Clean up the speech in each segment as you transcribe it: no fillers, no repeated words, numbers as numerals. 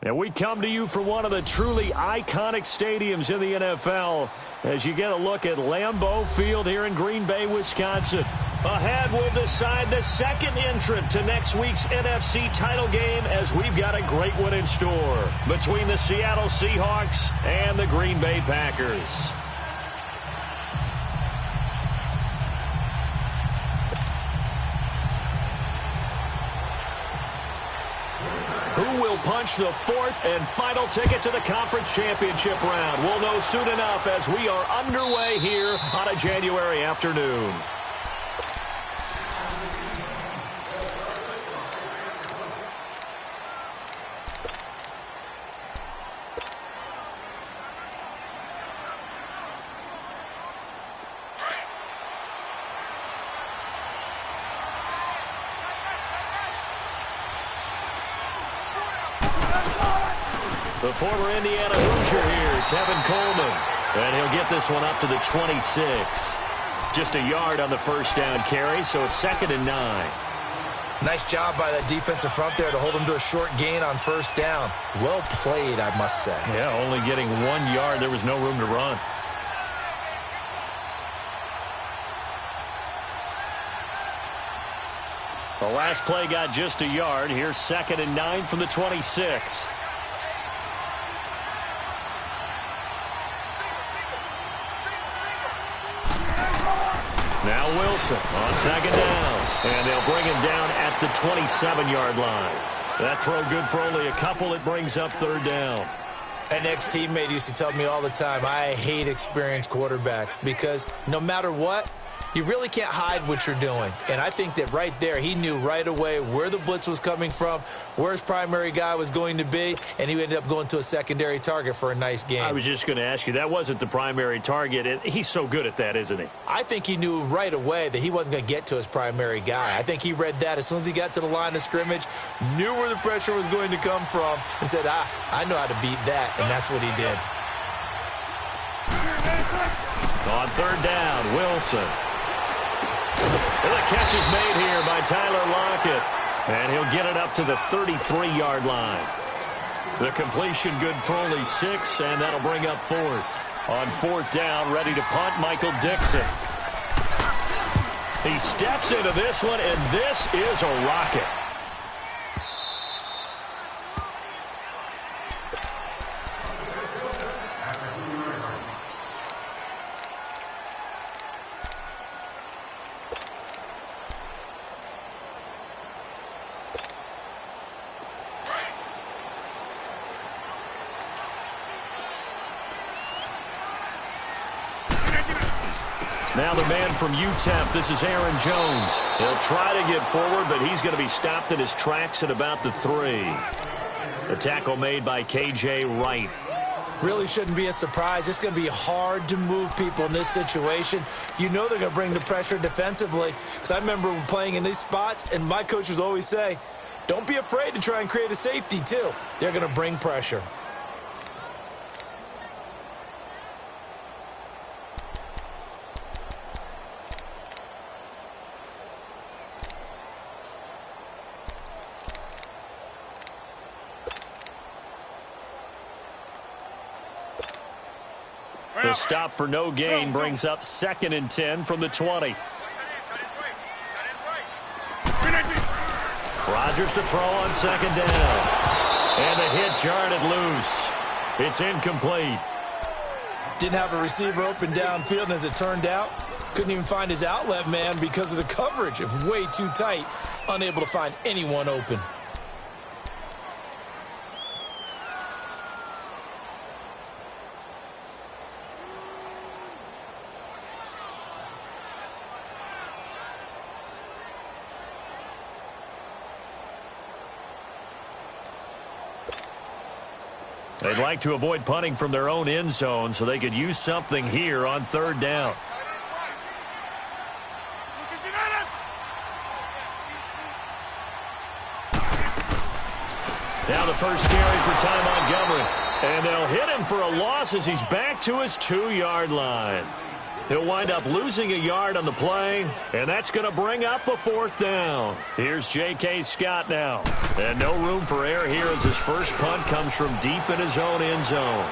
And we come to you from one of the truly iconic stadiums in the NFL as you get a look at Lambeau Field here in Green Bay, Wisconsin. Ahead, we'll decide the second entrant to next week's NFC title game as we've got a great one in store between the Seattle Seahawks and the Green Bay Packers. Who will punch the fourth and final ticket to the conference championship round? We'll know soon enough as we are underway here on a January afternoon. The former Indiana Hoosier here, Tevin Coleman. And he'll get this one up to the 26. Just a yard on the first down carry, so it's 2nd and 9. Nice job by that defensive front there to hold him to a short gain on first down. Well played, I must say. Yeah, only getting 1 yard. There was no room to run. The last play got just a yard. Here's 2nd and 9 from the 26. Now Wilson on 2nd down. And they'll bring him down at the 27-yard line. That throw good for only a couple. It brings up 3rd down. An ex-teammate used to tell me all the time, I hate experienced quarterbacks because no matter what, you really can't hide what you're doing. And I think that right there, he knew right away where the blitz was coming from, where his primary guy was going to be, and he ended up going to a secondary target for a nice game. I was just going to ask you, that wasn't the primary target. He's so good at that, isn't he? I think he knew right away that he wasn't going to get to his primary guy. I think he read that as soon as he got to the line of scrimmage, knew where the pressure was going to come from, and said, I know how to beat that, and that's what he did. On 3rd down, Wilson. And the catch is made here by Tyler Lockett. And he'll get it up to the 33-yard line. The completion good for only 6, and that'll bring up 4th. On 4th down, ready to punt, Michael Dixon. He steps into this one, and this is a rocket. Now the man from UTEP, this is Aaron Jones. He'll try to get forward, but he's going to be stopped in his tracks at about the 3. The tackle made by K.J. Wright. Really shouldn't be a surprise. It's going to be hard to move people in this situation. You know they're going to bring the pressure defensively. Because I remember playing in these spots, and my coaches always say, don't be afraid to try and create a safety, too. They're going to bring pressure. The stop for no gain brings up 2nd and 10 from the 20. Rodgers to throw on 2nd down. And the hit jarred it loose. It's incomplete. Didn't have a receiver open downfield, and as it turned out, couldn't even find his outlet man because of the coverage. It was way too tight, unable to find anyone open. They'd like to avoid punting from their own end zone so they could use something here on 3rd down. Now the first carry for Ty Montgomery. And they'll hit him for a loss as he's back to his 2-yard line. He'll wind up losing a yard on the play, and that's going to bring up a 4th down. Here's J.K. Scott now. And no room for error here as his first punt comes from deep in his own end zone.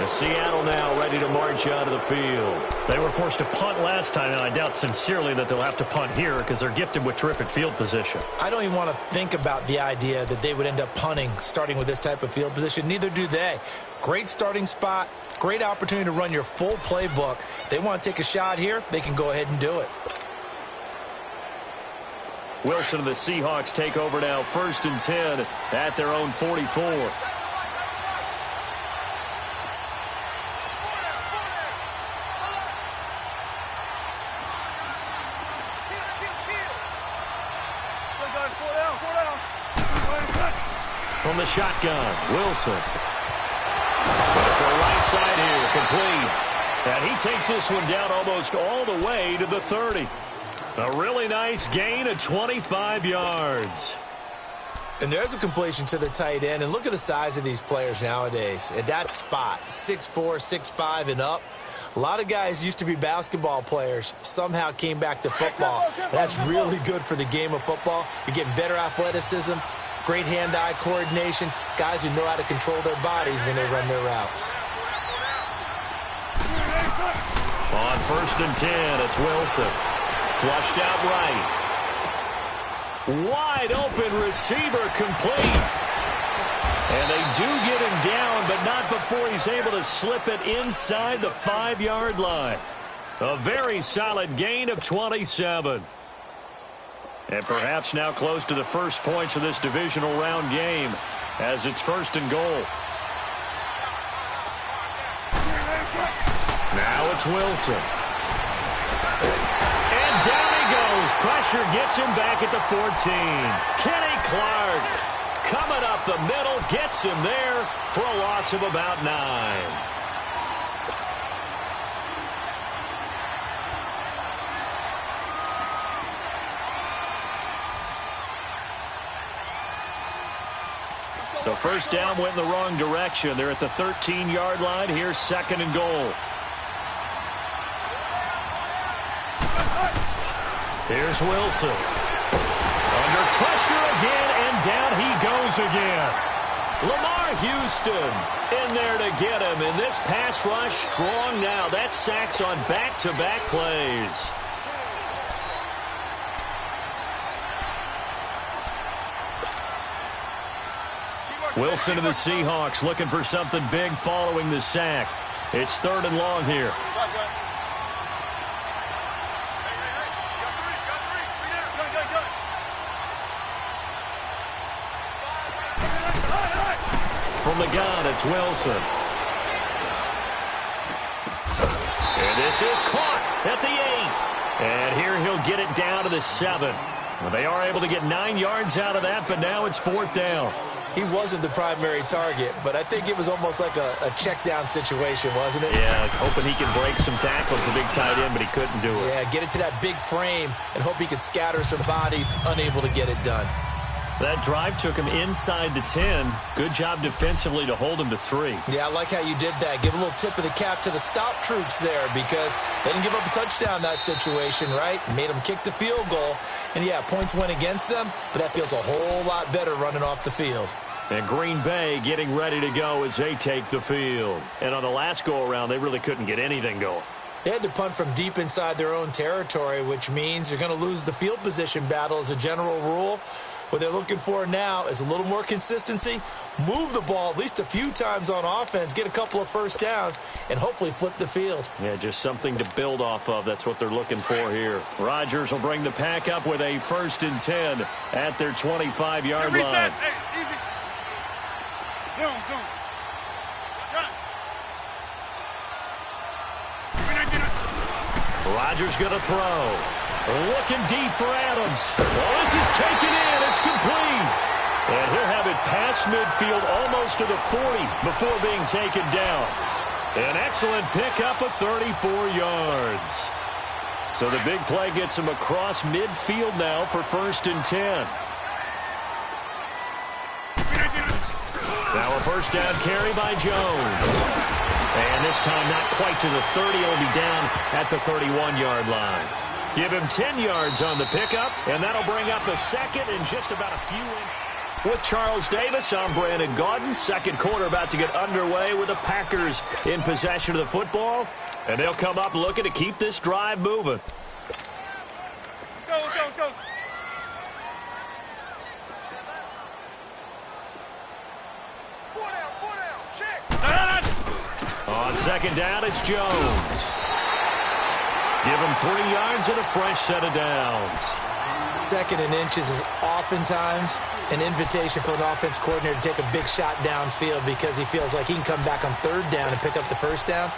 Seattle now ready to march out of the field. They were forced to punt last time, and I doubt sincerely that they'll have to punt here because they're gifted with terrific field position. I don't even want to think about the idea that they would end up punting starting with this type of field position. Neither do they. Great starting spot, great opportunity to run your full playbook. If they want to take a shot here, they can go ahead and do it. Wilson and the Seahawks take over now, 1st and 10 at their own 44. From the shotgun, Wilson. Goes for the right side here, complete. And he takes this one down almost all the way to the 30. A really nice gain of 25 yards. And there's a completion to the tight end. And look at the size of these players nowadays. At that spot, 6'4", 6'5", and up. A lot of guys used to be basketball players, somehow came back to football. That's really good for the game of football. You're getting better athleticism, great hand-eye coordination, guys who know how to control their bodies when they run their routes. On 1st and 10, it's Wilson. Flushed out right. Wide open receiver complete. And they do get him down, but not before he's able to slip it inside the 5-yard line. A very solid gain of 27. And perhaps now close to the first points of this divisional round game as it's 1st and goal. Now it's Wilson. And down he goes. Pressure gets him back at the 14. Kenny Clark coming up the middle, gets him there for a loss of about 9. So 1st down went in the wrong direction. They're at the 13-yard line. Here's 2nd and goal. Here's Wilson. Under pressure again, and down he goes again. Lamar Houston in there to get him. And this pass rush strong now. That's sacks on back-to-back plays. Wilson of the Seahawks looking for something big following the sack. It's 3rd and long here. From the gun, it's Wilson. And this is caught at the 8. And here he'll get it down to the 7. Well, they are able to get 9 yards out of that, but now it's 4th down. He wasn't the primary target, but I think it was almost like a check down situation, wasn't it? Yeah, hoping he can break some tackles, a big tight end, but he couldn't do it. Yeah, get it to that big frame and hope he can scatter some bodies, unable to get it done. That drive took him inside the 10. Good job defensively to hold him to 3. Yeah, I like how you did that. Give a little tip of the cap to the stop troops there because they didn't give up a touchdown in that situation, right? Made them kick the field goal. And, yeah, points went against them, but that feels a whole lot better running off the field. And Green Bay getting ready to go as they take the field. And on the last go-around, they really couldn't get anything going. They had to punt from deep inside their own territory, which means you're going to lose the field position battle as a general rule. What they're looking for now is a little more consistency, move the ball at least a few times on offense, get a couple of first downs, and hopefully flip the field. Yeah, just something to build off of. That's what they're looking for here. Rodgers will bring the pack up with a 1st and 10 at their 25-yard line. Hey, easy. Zoom. Rodgers going to throw. Looking deep for Adams. Well, this is taken in. It's complete. And he'll have it past midfield almost to the 40 before being taken down. An excellent pickup of 34 yards. So the big play gets him across midfield now for 1st and 10. Now a first down carry by Jones. And this time not quite to the 30. He'll be down at the 31-yard line. Give him 10 yards on the pickup, and that'll bring up a second and just about a few inches. With Charles Davis, I'm Brandon Gaudin. Second quarter about to get underway with the Packers in possession of the football. And they'll come up looking to keep this drive moving. Let's go. Four down, check. On second down, it's Jones. Give him 3 yards and a fresh set of downs. Second and inches is oftentimes an invitation for an offense coordinator to take a big shot downfield because he feels like he can come back on third down and pick up the first down.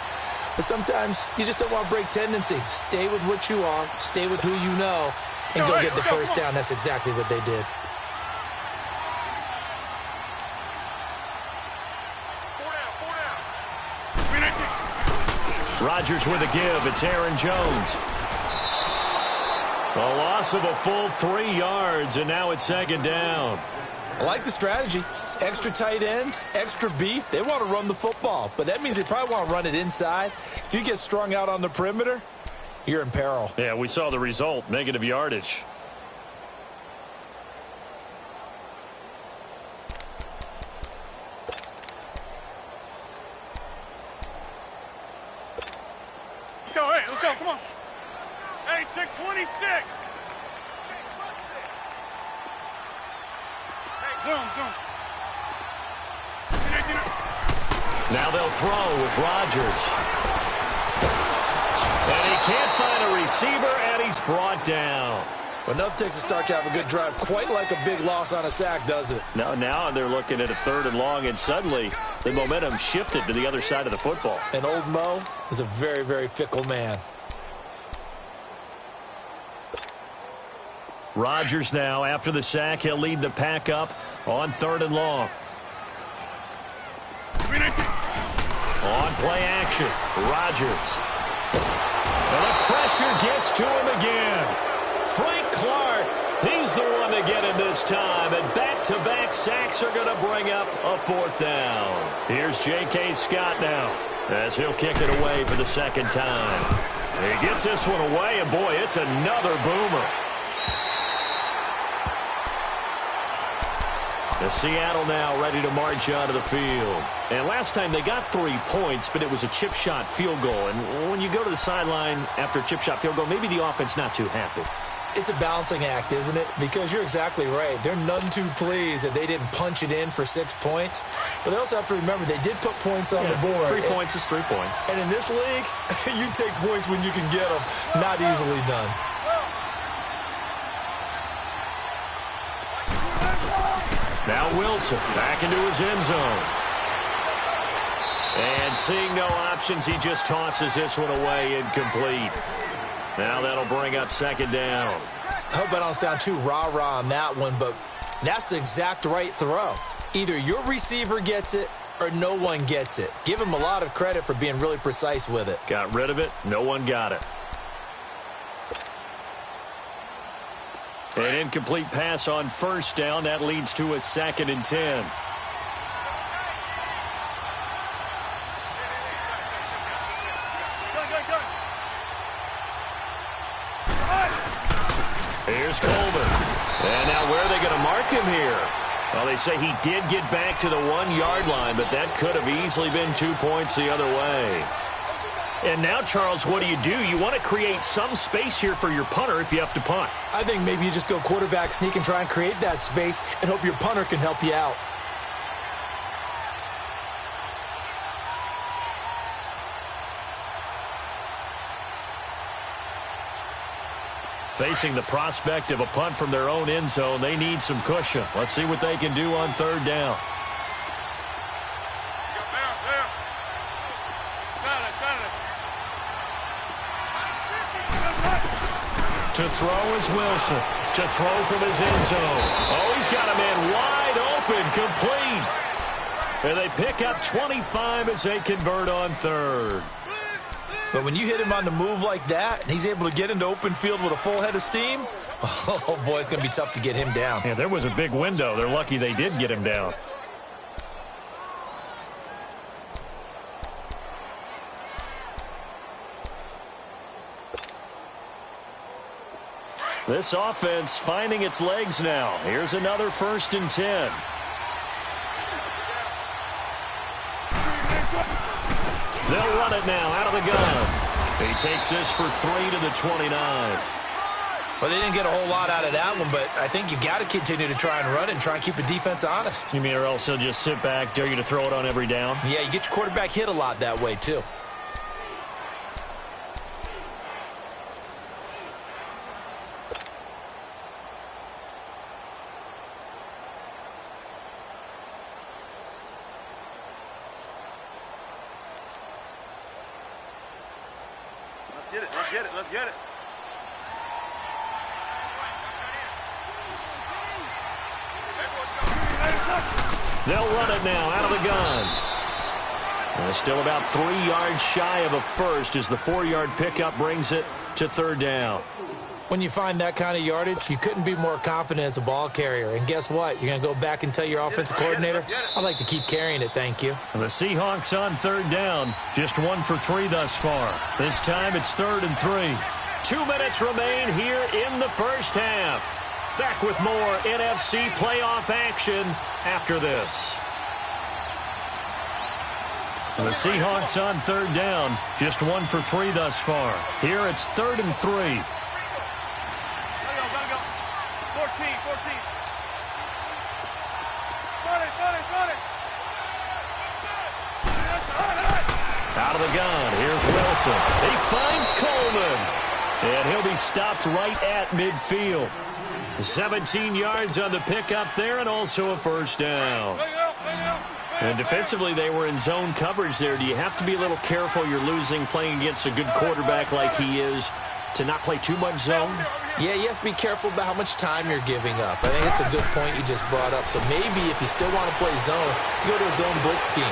But sometimes you just don't want to break tendency. Stay with what you are, stay with who you know, and go get the first down. That's exactly what they did. Rodgers with a give. It's Aaron Jones. A loss of a full 3 yards, and now it's second down. I like the strategy. Extra tight ends, extra beef. They want to run the football, but that means they probably want to run it inside. If you get strung out on the perimeter, you're in peril. Yeah, we saw the result, negative yardage. Let's go, come on. Hey, check 26. Hey, zoom. Now they'll throw with Rodgers. And he can't find a receiver, and he's brought down. But enough takes a start to have a good drive. Quite like a big loss on a sack, does it? Now they're looking at a third and long, and suddenly the momentum shifted to the other side of the football. And old Mo is a very, very fickle man. Rodgers now, after the sack, he'll lead the pack up on third and long. On play action, Rodgers. And the pressure gets to him again. Frank Clark, he's the one to get him this time, and back-to-back sacks are going to bring up a fourth down. Here's J.K. Scott now, as he'll kick it away for the second time. He gets this one away, and boy, it's another boomer. The Seattle now ready to march onto the field. And last time they got 3 points, but it was a chip shot field goal. And when you go to the sideline after a chip shot field goal, maybe the offense not too happy. It's a balancing act, isn't it? Because you're exactly right. They're none too pleased that they didn't punch it in for 6 points. But they also have to remember they did put points on the board. 3 points is 3 points. And in this league, you take points when you can get them. Not easily done. Now Wilson back into his end zone. And seeing no options, he just tosses this one away incomplete. Now that'll bring up second down. I hope I don't sound too rah-rah on that one, but that's the exact right throw. Either your receiver gets it or no one gets it. Give him a lot of credit for being really precise with it. Got rid of it. No one got it. An incomplete pass on first down. That leads to a 2nd and 10. Here's Coleman. And now where are they going to mark him here? Well, they say he did get back to the 1-yard line, but that could have easily been 2 points the other way. And now, Charles, what do? You want to create some space here for your punter if you have to punt. I think maybe you just go quarterback sneak and try and create that space and hope your punter can help you out. Facing the prospect of a punt from their own end zone, they need some cushion. Let's see what they can do on third down. To throw is Wilson. To throw from his end zone. Oh, he's got a man wide open, complete. And they pick up 25 as they convert on third. But when you hit him on the move like that, and he's able to get into open field with a full head of steam, oh, boy, it's going to be tough to get him down. Yeah, there was a big window. They're lucky they did get him down. This offense finding its legs now. Here's another 1st and 10. They'll run it now out of the gun. He takes this for 3 to the 29. Well, they didn't get a whole lot out of that one, but I think you got to continue to try and run it and try and keep the defense honest. You mean or else he'll just sit back, dare you to throw it on every down? Yeah, you get your quarterback hit a lot that way, too. Let's get it. Let's get it. Let's get it. They'll run it now out of the gun. They're still about 3 yards shy of a first as the 4-yard pickup brings it to 3rd down. When you find that kind of yardage, you couldn't be more confident as a ball carrier. And guess what? You're going to go back and tell your offensive coordinator, I'd like to keep carrying it, thank you. The Seahawks on 3rd down. Just 1 for 3 thus far. This time it's 3rd and 3. 2 minutes remain here in the first half. Back with more NFC playoff action after this. The Seahawks on 3rd down. Just 1 for 3 thus far. Here it's 3rd and 3. Gotta go. 14. Got it. Out of the gun. Here's Wilson. He finds Coleman. And he'll be stopped right at midfield. 17 yards on the pickup there and also a 1st down. And defensively, they were in zone coverage there. Do you have to be a little careful you're losing playing against a good quarterback like he is to not play too much zone? Yeah, you have to be careful about how much time you're giving up. I think it's a good point you just brought up. So maybe if you still want to play zone, you go to a zone blitz scheme.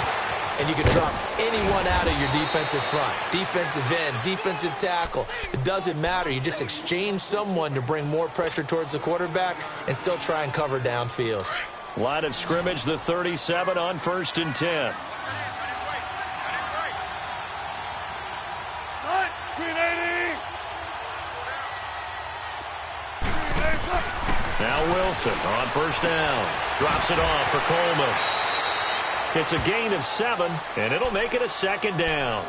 And you can drop anyone out of your defensive front, defensive end, defensive tackle. It doesn't matter. You just exchange someone to bring more pressure towards the quarterback and still try and cover downfield. Line of scrimmage, the 37 on 1st and 10. Now Wilson on 1st down. Drops it off for Coleman. It's a gain of 7, and it'll make it a 2nd down.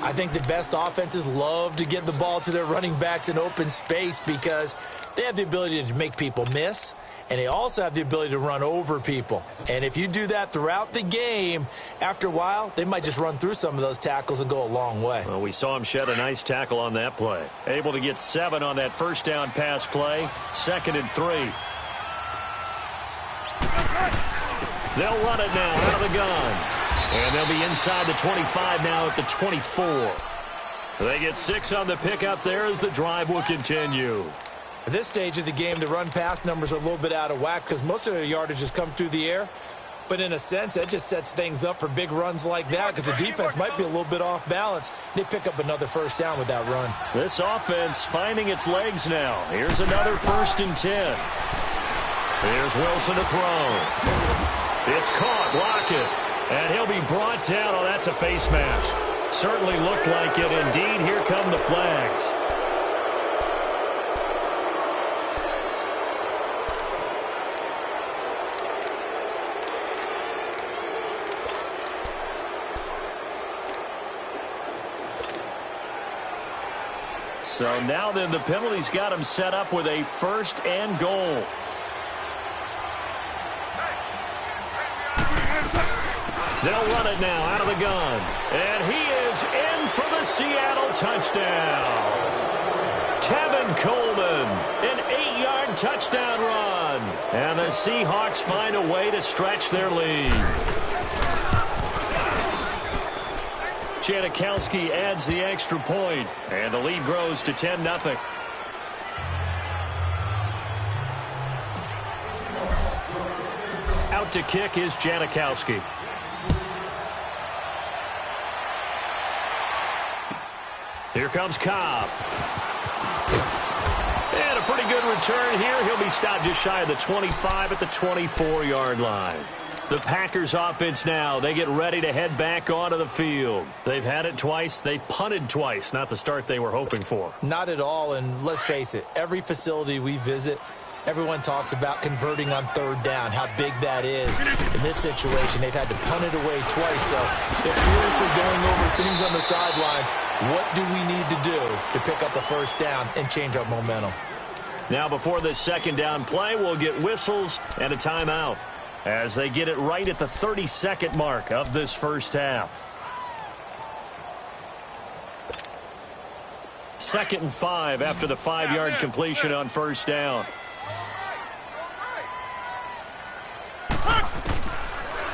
I think the best offenses love to get the ball to their running backs in open space because they have the ability to make people miss, and they also have the ability to run over people. And if you do that throughout the game, after a while, they might just run through some of those tackles and go a long way. Well, we saw him shed a nice tackle on that play. Able to get 7 on that 1st down pass play. 2nd and 3. They'll run it now out of the gun. And they'll be inside the 25 now at the 24. They get 6 on the pickup there as the drive will continue. At this stage of the game, the run-pass numbers are a little bit out of whack because most of their yardage has come through the air. But in a sense, that just sets things up for big runs like that because the defense might be a little bit off balance. They pick up another 1st down with that run. This offense finding its legs now. Here's another 1st and 10. Here's Wilson to throw. It's caught, Lockett, and he'll be brought down. Oh, that's a face mask. Certainly looked like it. Indeed, here come the flags. So now then the penalty's got him set up with a 1st and goal. They'll run it now out of the gun. And he is in for the Seattle touchdown. Tevin Coleman, an 8-yard touchdown run. And the Seahawks find a way to stretch their lead. Janikowski adds the extra point, and the lead grows to 10-0. Out to kick is Janikowski. Here comes Cobb. And a pretty good return here. He'll be stopped just shy of the 25 at the 24-yard line. The Packers offense now. They get ready to head back onto the field. They've had it twice. They've punted twice. Not the start they were hoping for. Not at all, and let's face it, every facility we visit, everyone talks about converting on third down, how big that is. In this situation, they've had to punt it away twice, so they're furiously going over things on the sidelines. What do we need to do to pick up a first down and change our momentum? Now before this second down play, we'll get whistles and a timeout as they get it right at the 30-second mark of this first half. 2nd and 5 after the 5-yard completion on first down.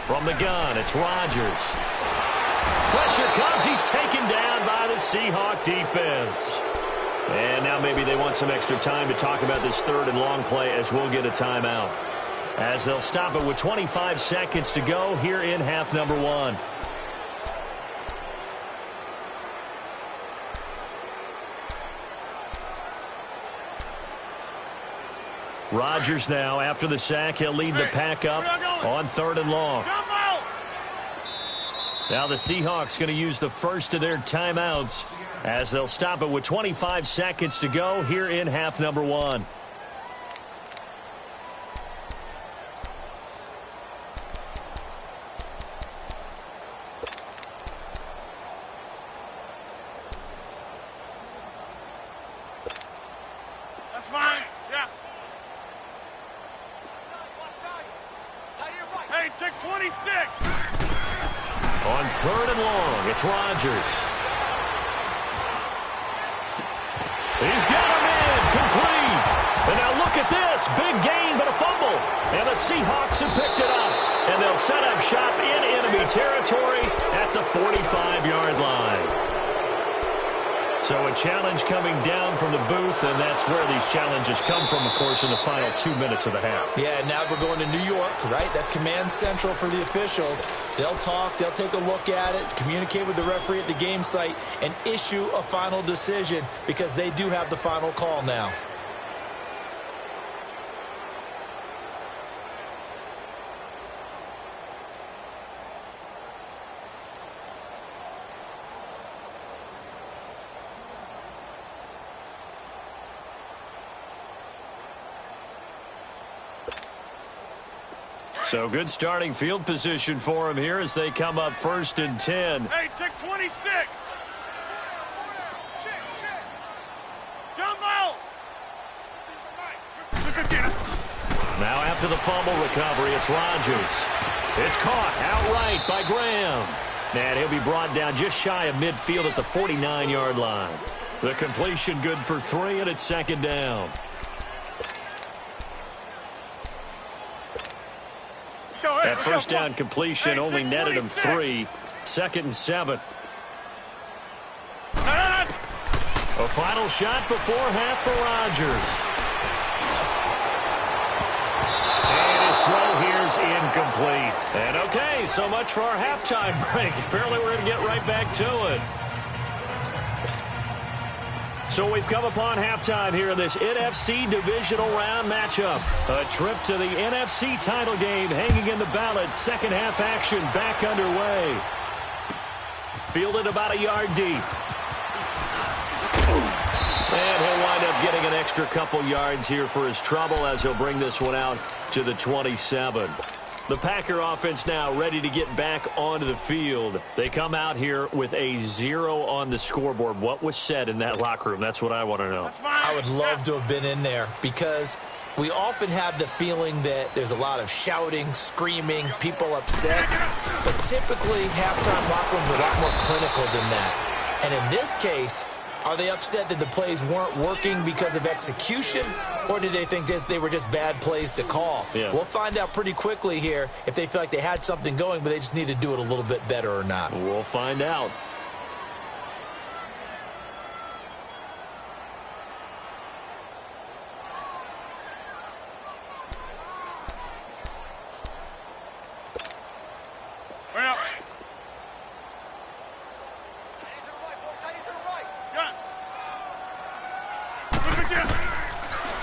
From the gun, it's Rodgers. Pressure comes. He's taken down by the Seahawks defense. And now maybe they want some extra time to talk about this 3rd and long play as we'll get a timeout. As they'll stop it with 25 seconds to go here in half number 1. Rodgers now, after the sack, he'll lead the pack up on 3rd and long. Now the Seahawks going to use the first of their timeouts as they'll stop it with 25 seconds to go here in half number 1. That's fine. Yeah. Hey, check 26. On 3rd and long, it's Rodgers. He's got him in, complete. And now look at this, big gain but a fumble. And the Seahawks have picked it up. And they'll set up shop in enemy territory at the 45-yard line. So a challenge coming down from the booth, and that's where these challenges come from, of course, in the final 2 minutes of the half. Yeah, now we're going to New York, right? That's command central for the officials. They'll talk, they'll take a look at it, communicate with the referee at the game site, and issue a final decision because they do have the final call now. So good starting field position for him here as they come up 1st and 10. Hey, check 26. Jumbo. Now after the fumble recovery, it's Rodgers. It's caught outright by Graham. And he'll be brought down just shy of midfield at the 49-yard line. The completion good for 3, and it's 2nd down. That first down completion only netted him 3. 2nd and 7. A final shot before half for Rodgers. And his throw here's incomplete. And okay, so much for our halftime break. Apparently we're going to get right back to it. So we've come upon halftime here in this NFC Divisional Round matchup. A trip to the NFC title game hanging in the balance. Second half action back underway. Fielded about a yard deep. And he'll wind up getting an extra couple yards here for his trouble as he'll bring this one out to the 27. The Packer offense now ready to get back onto the field. They come out here with a 0 on the scoreboard. What was said in that locker room? That's what I want to know. I would love to have been in there because we often have the feeling that there's a lot of shouting, screaming, people upset. But typically, halftime locker rooms are a lot more clinical than that. And in this case, are they upset that the plays weren't working because of execution? Or did they think they were just bad plays to call? Yeah. We'll find out pretty quickly here if they feel like they had something going, but they just need to do it a little bit better or not. We'll find out.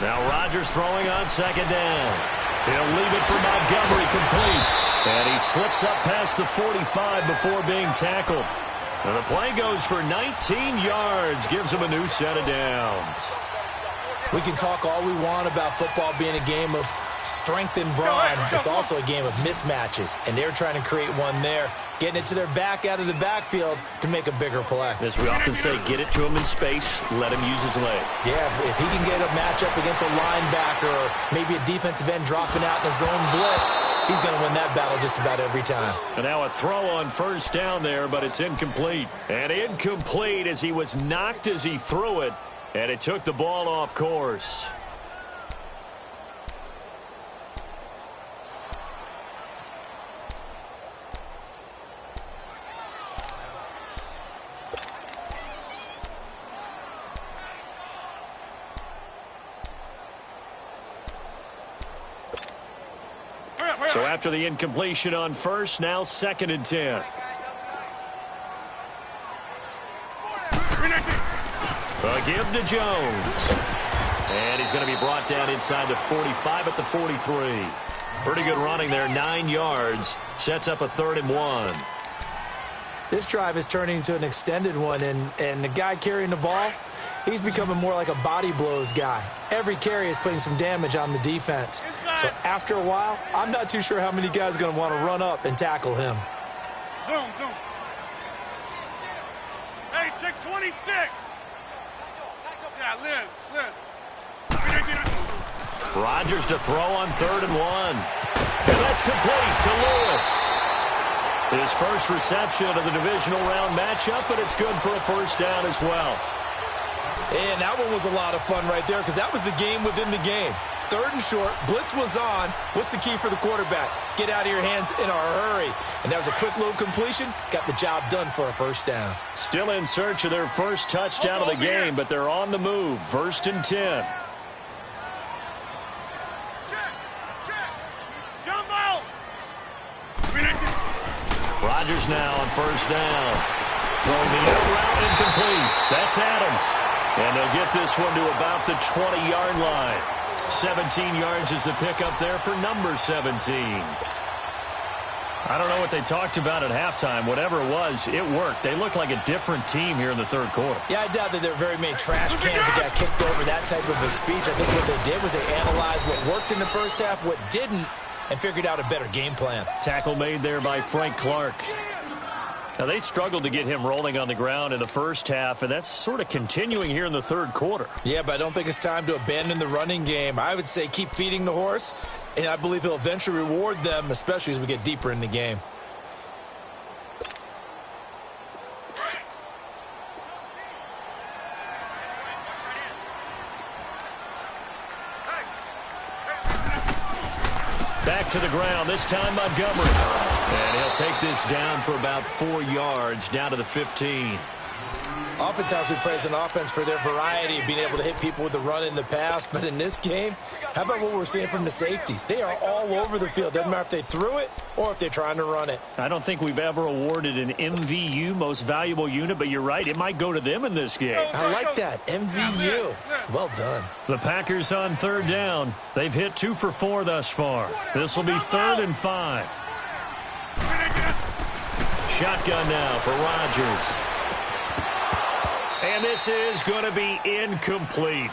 Now Rodgers throwing on 2nd down. He'll leave it for Montgomery complete. And he slips up past the 45 before being tackled. And the play goes for 19 yards, gives him a new set of downs. We can talk all we want about football being a game of strength and brawn. It's also a game of mismatches, and they're trying to create one there, getting it to their back out of the backfield to make a bigger play. As we often say, get it to him in space, let him use his leg. Yeah, if he can get a matchup against a linebacker or maybe a defensive end dropping out in a zone blitz, he's going to win that battle just about every time. And now a throw on first down there, but it's incomplete. And incomplete as he was knocked as he threw it, and it took the ball off course. So after the incompletion on first, now 2nd and 10. A give to Jones. And he's going to be brought down inside the 45 at the 43. Pretty good running there, 9 yards. Sets up a 3rd and 1. This drive is turning into an extended one, and the guy carrying the ball, he's becoming more like a body blows guy. Every carry is putting some damage on the defense. So after a while, I'm not too sure how many guys are going to want to run up and tackle him. Zoom. Hey, check 26. Yeah, Liz. Rodgers to throw on 3rd and 1. And that's complete to Lewis. His first reception of the divisional round matchup, but it's good for a first down as well. And that one was a lot of fun right there because that was the game within the game. 3rd and short, blitz was on. What's the key for the quarterback? Get out of your hands in a hurry. And that was a quick little completion. Got the job done for a first down. Still in search of their first touchdown of the game, but they're on the move. 1st and 10. Rodgers now on first down. Throwing the out route incomplete. That's Adams. And they'll get this one to about the 20-yard line. 17 yards is the pickup there for number 17. I don't know what they talked about at halftime. Whatever it was, it worked. They look like a different team here in the 3rd quarter. Yeah, I doubt that there are very many trash cans that got kicked over that type of a speech. I think what they did was they analyzed what worked in the first half, what didn't, and figured out a better game plan. Tackle made there by Frank Clark. Now, they struggled to get him rolling on the ground in the first half, and that's sort of continuing here in the 3rd quarter. Yeah, but I don't think it's time to abandon the running game. I would say keep feeding the horse, and I believe he'll eventually reward them, especially as we get deeper in the game. Back to the ground, this time Montgomery. And he'll take this down for about 4 yards, down to the 15. Oftentimes we praise an offense for their variety of being able to hit people with the run in the pass, but in this game, how about what we're seeing from the safeties? They are all over the field. Doesn't matter if they threw it or if they're trying to run it. I don't think we've ever awarded an MVU, most valuable unit, but you're right, it might go to them in this game. I like that, MVU. Well done. The Packers on 3rd down. They've hit 2 for 4 thus far. This will be 3rd and 5. Shotgun now for Rodgers. And this is going to be incomplete.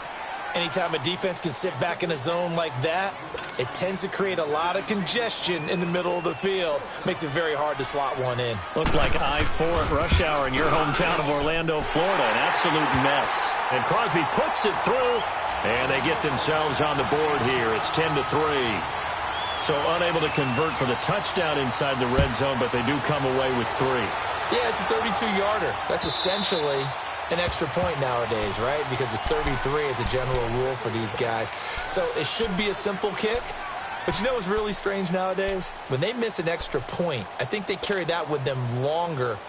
Anytime a defense can sit back in a zone like that, it tends to create a lot of congestion in the middle of the field. Makes it very hard to slot one in. Looked like I-4 at rush hour in your hometown of Orlando, Florida. An absolute mess. And Crosby puts it through, and they get themselves on the board here. It's 10-3. So unable to convert for the touchdown inside the red zone, but they do come away with 3. Yeah, it's a 32-yarder. That's essentially an extra point nowadays, right? Because it's 33 as a general rule for these guys. So it should be a simple kick. But you know what's really strange nowadays? When they miss an extra point, I think they carry that with them longer